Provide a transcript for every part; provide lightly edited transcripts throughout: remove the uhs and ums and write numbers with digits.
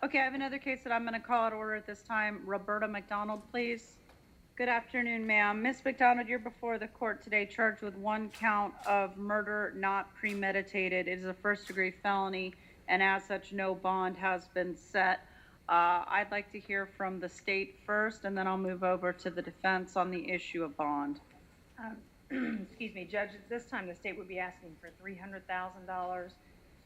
Okay, I have another case that I'm going to call out order at this time. Roberta McDonald, please. Good afternoon, ma'am. Ms. McDonald, you're before the court today charged with one count of murder not premeditated. It is a first-degree felony, and as such, no bond has been set. I'd like to hear from the state first, and then I'll move over to the defense on the issue of bond. Excuse me, Judge, at this time the state would be asking for $300,000.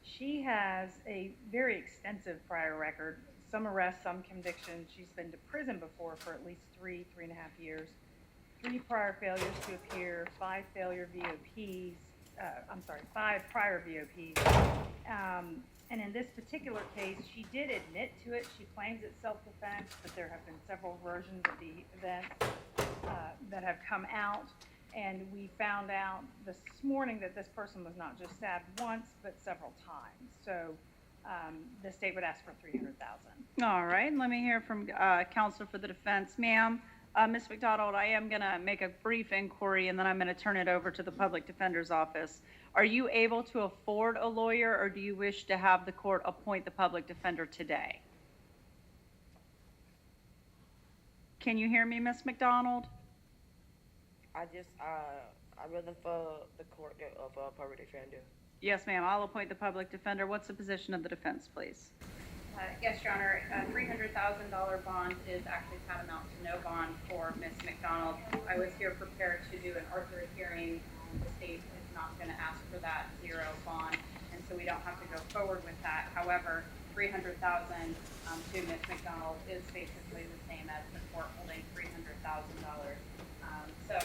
She has a very extensive prior record, some arrests, some convictions. She's been to prison before for at least 3.5 years, 3 prior failures to appear, 5 failure VOPs, 5 prior VOPs. And in this particular case, she did admit to it. She claims it's self-defense, but there have been several versions of the event that have come out. And we found out this morning that this person was not just stabbed once, but several times. So the state would ask for $300,000. All right, let me hear from counsel for the defense. Ma'am, Ms. McDonald, I am going to make a brief inquiry, and then I'm going to turn it over to the public defender's office. Are you able to afford a lawyer, or do you wish to have the court appoint the public defender today? Can you hear me, Ms. McDonald? I'm looking for the court of public defender. Yes, ma'am. I'll appoint the public defender. What's the position of the defense, please? Yes, Your Honor. A $300,000 bond is actually tantamount to no bond for Ms. McDonald. I was here prepared to do an Arthur hearing. The state is not going to ask for that zero bond, and so we don't have to go forward with that. However, $300,000 to Ms. McDonald is basically the same as the court holding $300,000. So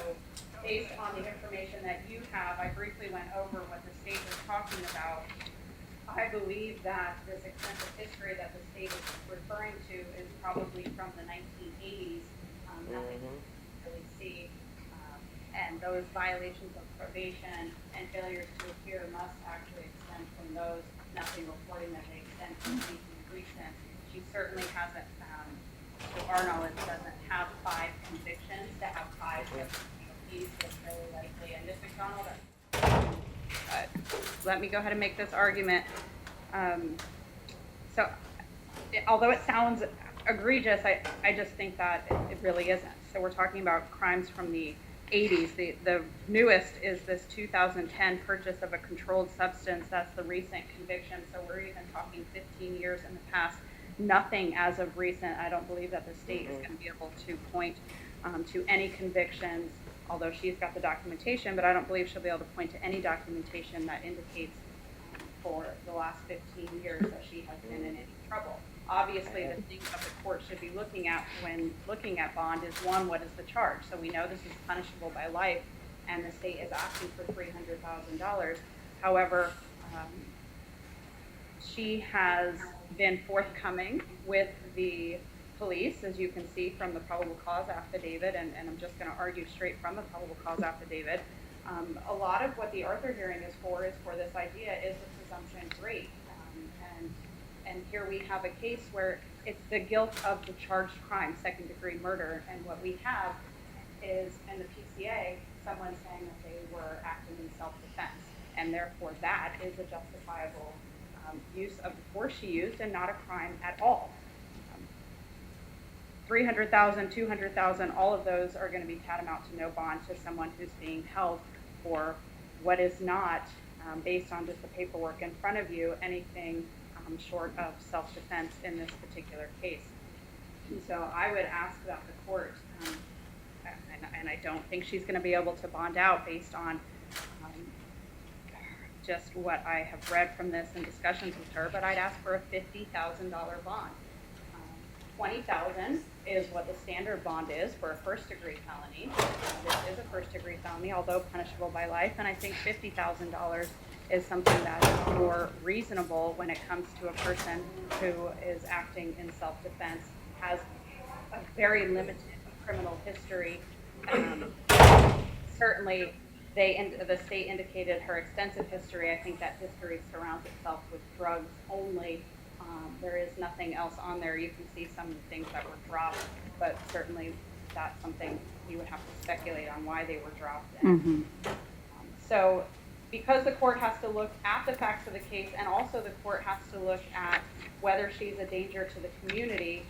based on the information that you have, I briefly went over what the state was talking about. I believe that this extensive history that the state is referring to is probably from the 1980s. Nothing you really see. And those violations of probation and failures to appear must actually extend from those. Nothing reporting that they extend from anything recent. She certainly hasn't, to our knowledge, doesn't have 5 convictions. To have 5 different POPs is very likely. And Ms. McDonald, let me go ahead and make this argument. Although it sounds egregious, I just think that it really isn't. So we're talking about crimes from the 80s. The newest is this 2010 purchase of a controlled substance. That's the recent conviction. So we're even talking 15 years in the past. Nothing as of recent. I don't believe that the state is going to be able to point to any convictions, although she's got the documentation, but I don't believe she'll be able to point to any documentation that indicates for the last 15 years that she has been in any trouble. Obviously, the thing that the court should be looking at when looking at bond is, one, what is the charge? So we know this is punishable by life, and the state is asking for $300,000. However, she has been forthcoming with the police, as you can see from the probable cause affidavit, and I'm just going to argue straight from the probable cause affidavit. A lot of what the Arthur hearing is for this idea is the presumption great. And here we have a case where it's the guilt of the charged crime, second-degree murder, and what we have is, in the PCA, someone saying that they were acting in self-defense, and therefore that is a justifiable use of the force she used and not a crime at all. 300,000, 200,000, all of those are going to be tantamount to no bond to someone who's being held for what is not, based on just the paperwork in front of you, anything short of self-defense in this particular case. And so I would ask that the court, and I don't think she's going to be able to bond out based on just what I have read from this in discussions with her, but I'd ask for a $50,000 bond. $20,000 is what the standard bond is for a first-degree felony. This is a first-degree felony, although punishable by life, and I think $50,000 is something that is more reasonable when it comes to a person who is acting in self-defense, has a very limited criminal history. Certainly, the state indicated her extensive history. I think that history surrounds itself with drugs only. There is nothing else on there. You can see some of the things that were dropped, but certainly that's something you would have to speculate on why they were dropped. So because the court has to look at the facts of the case, and also the court has to look at whether she's a danger to the community.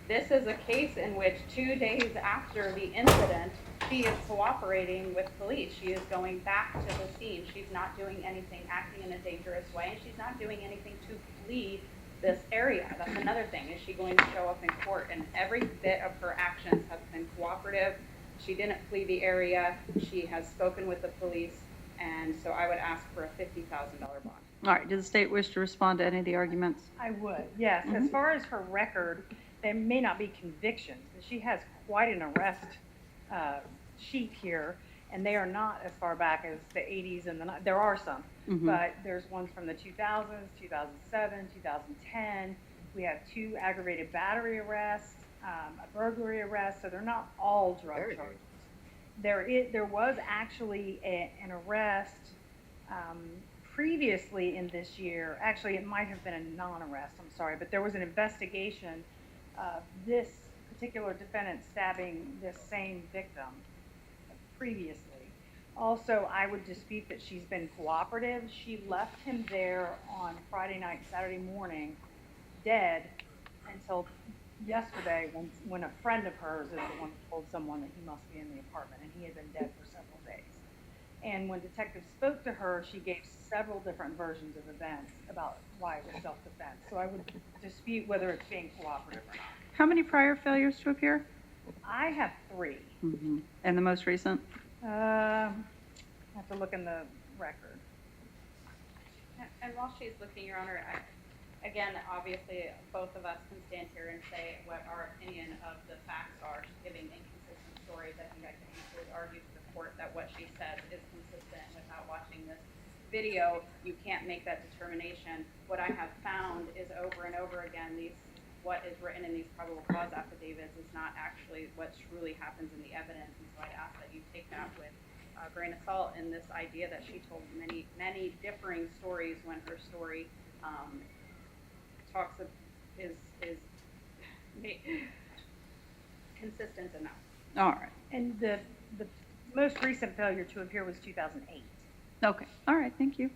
This is a case in which 2 days after the incident, she is cooperating with police. She is going back to the scene. She's not doing anything, acting in a dangerous way, and she's not doing anything to flee this area. That's another thing. Is she going to show up in court? And every bit of her actions have been cooperative. She didn't flee the area. She has spoken with the police, and so I would ask for a $50,000 bond. All right, does the state wish to respond to any of the arguments? I would, yes. As far as her record, there may not be convictions, but she has quite an arrest sheet here, and they are not as far back as the 80s and there are some, but there's ones from the 2000s, 2007, 2010. We have 2 aggravated battery arrests, a burglary arrest, so they're not all drug charges. There was actually an arrest previously in this year. Actually, it might have been a non-arrest, I'm sorry, but there was an investigation of this particular defendant stabbing this same victim previously. Also, I would dispute that she's been cooperative. She left him there on Friday night, Saturday morning, dead, until yesterday when a friend of hers is the one who told someone that he must be in the apartment, and he had been dead for several days. And when detectives spoke to her, she gave several different versions of events about why it was self-defense. So I would dispute whether it's being cooperative or not. How many prior failures to appear? I have 3. And the most recent? I have to look in the record. And while she's looking, Your Honor, again, obviously, both of us can stand here and say what our opinion of the facts are. She's giving inconsistent stories. I think I can easily argue to the court that what she says is consistent. Without watching this video, you can't make that determination. What I have found is over and over again, what is written in these probable cause affidavits is not actually what truly happens in the evidence. And so I'd ask that you take that with a grain of salt in this idea that she told many, many differing stories when her story is consistent enough. All right. And the most recent failure to appear was 2008. Okay. All right. Thank you.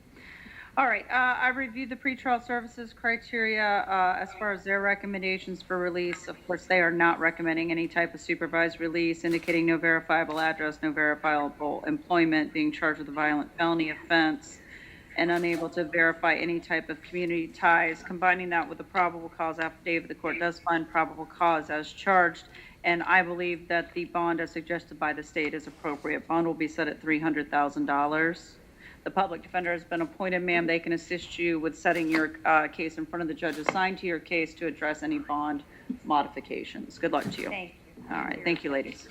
All right. I reviewed the pretrial services criteria as far as their recommendations for release. Of course, they are not recommending any type of supervised release, indicating no verifiable address, no verifiable employment, being charged with a violent felony offense, and unable to verify any type of community ties. Combining that with the probable cause affidavit, the court does find probable cause as charged, and I believe that the bond as suggested by the state is appropriate. Bond will be set at $300,000. The public defender has been appointed, ma'am. They can assist you with setting your case in front of the judge assigned to your case to address any bond modifications. Good luck to you. Thank you. All right. Thank you, ladies.